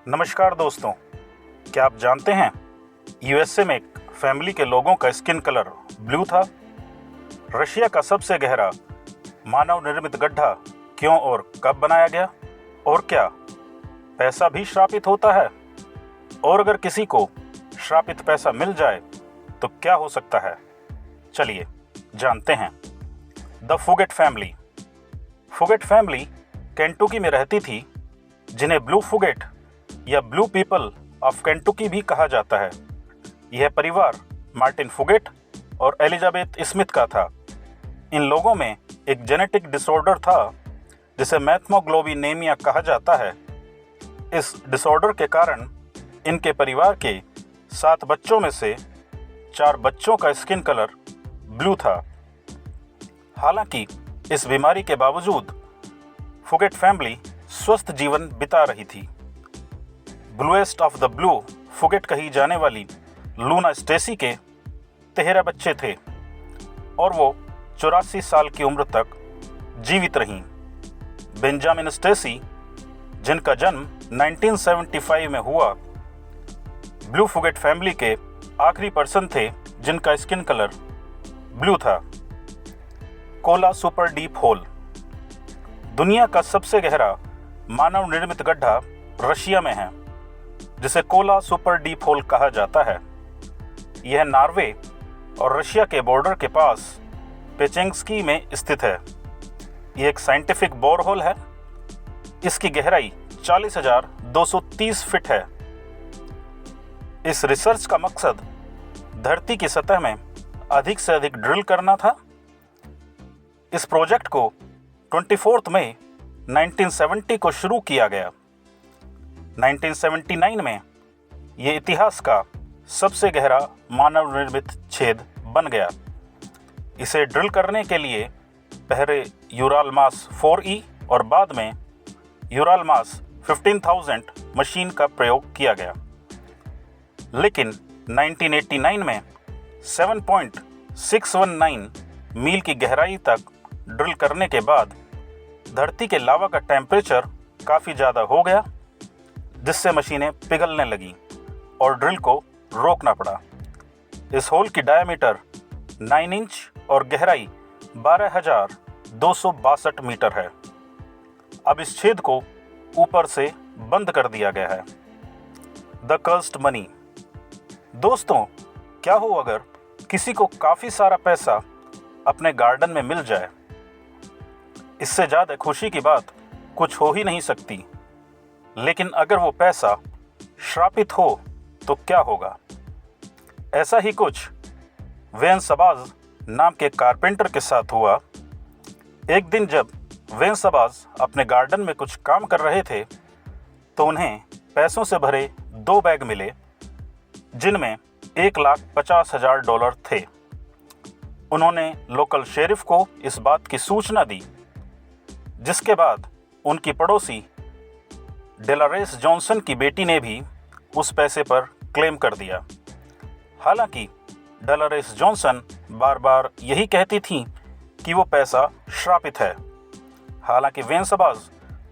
नमस्कार दोस्तों, क्या आप जानते हैं यूएसए में एक फैमिली के लोगों का स्किन कलर ब्लू था। रशिया का सबसे गहरा मानव निर्मित गड्ढा क्यों और कब बनाया गया, और क्या पैसा भी श्रापित होता है, और अगर किसी को श्रापित पैसा मिल जाए तो क्या हो सकता है, चलिए जानते हैं। The forget family. Forget family Kentucky में रहती थी, जिन्हें ब्लू फुगेट या ब्लू पीपल ऑफ केंटुकी भी कहा जाता है। यह परिवार मार्टिन फुगेट और एलिजाबेथ स्मिथ का था। इन लोगों में एक जेनेटिक डिसऑर्डर था जिसे मैथमोग्लोबिनेमिया कहा जाता है। इस डिसऑर्डर के कारण इनके परिवार के 7 बच्चों में से 4 बच्चों का स्किन कलर ब्लू था। हालांकि इस बीमारी के बावजूद फुगेट फैमिली स्वस्थ जीवन बिता रही थी। Bluest of the blue forget कही जाने वाली लूना स्टेसी के 13 बच्चे थे और वो 84 साल की उम्र तक जीवित रहीं। बेंजामिन स्टेसी, जिनका जन्म 1975 में हुआ, ब्लू फुगेट फैमिली के आखिरी पर्सन थे जिनका स्किन कलर ब्लू था। Kola super deep whole. दुनिया का सबसे गहरा मानव निर्मित गड्ढा रशिया में है, जिसे कोला सुपर डीप होल कहा जाता है। यह नॉर्वे और रशिया के बॉर्डर के पास पेचेंस्की में स्थित है। यह एक साइंटिफिक बोरहोल है। इसकी गहराई 40,230 फीट है। इस रिसर्च का मकसद धरती की सतह में अधिक से अधिक ड्रिल करना था। इस प्रोजेक्ट को 24 मई 1970 को शुरू किया गया। 1979 में ये इतिहास का सबसे गहरा मानव निर्मित छेद बन गया। इसे ड्रिल करने के लिए पहले यूरालमास 4E और बाद में यूरालमास 15,000 मशीन का प्रयोग किया गया। लेकिन 1989 में 7.619 मील की गहराई तक ड्रिल करने के बाद धरती के लावा का टेम्परेचर काफ़ी ज़्यादा हो गया, जिससे मशीनें पिघलने लगीं और ड्रिल को रोकना पड़ा। इस होल की डायमीटर 9 इंच और गहराई 12,262 मीटर है। अब इस छेद को ऊपर से बंद कर दिया गया है। The cursed money. दोस्तों, क्या हो अगर किसी को काफ़ी सारा पैसा अपने गार्डन में मिल जाए? इससे ज़्यादा खुशी की बात कुछ हो ही नहीं सकती। लेकिन अगर वो पैसा श्रापित हो तो क्या होगा? ऐसा ही कुछ वेन सबाज नाम के कारपेंटर के साथ हुआ। एक दिन जब वेन सबाज अपने गार्डन में कुछ काम कर रहे थे तो उन्हें पैसों से भरे 2 बैग मिले, जिनमें $1,50,000 थे। उन्होंने लोकल शेरिफ को इस बात की सूचना दी, जिसके बाद उनकी पड़ोसी डेलारेस जॉनसन की बेटी ने भी उस पैसे पर क्लेम कर दिया। हालांकि डेलारेस जॉनसन बार बार यही कहती थी कि वो पैसा श्रापित है। हालांकि वेन सबाज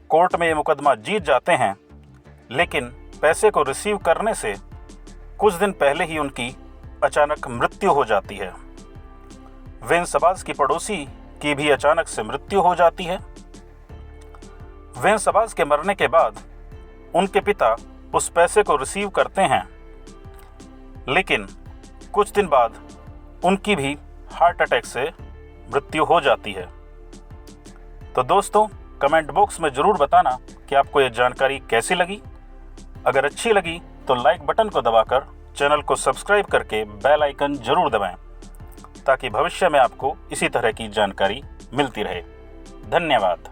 कोर्ट में ये मुकदमा जीत जाते हैं, लेकिन पैसे को रिसीव करने से कुछ दिन पहले ही उनकी अचानक मृत्यु हो जाती है। वेन सबाज की पड़ोसी की भी अचानक से मृत्यु हो जाती है। वेन सबाज के मरने के बाद उनके पिता उस पैसे को रिसीव करते हैं, लेकिन कुछ दिन बाद उनकी भी हार्ट अटैक से मृत्यु हो जाती है। तो दोस्तों, कमेंट बॉक्स में ज़रूर बताना कि आपको ये जानकारी कैसी लगी। अगर अच्छी लगी तो लाइक बटन को दबाकर चैनल को सब्सक्राइब करके बेल आइकन ज़रूर दबाएं, ताकि भविष्य में आपको इसी तरह की जानकारी मिलती रहे। धन्यवाद।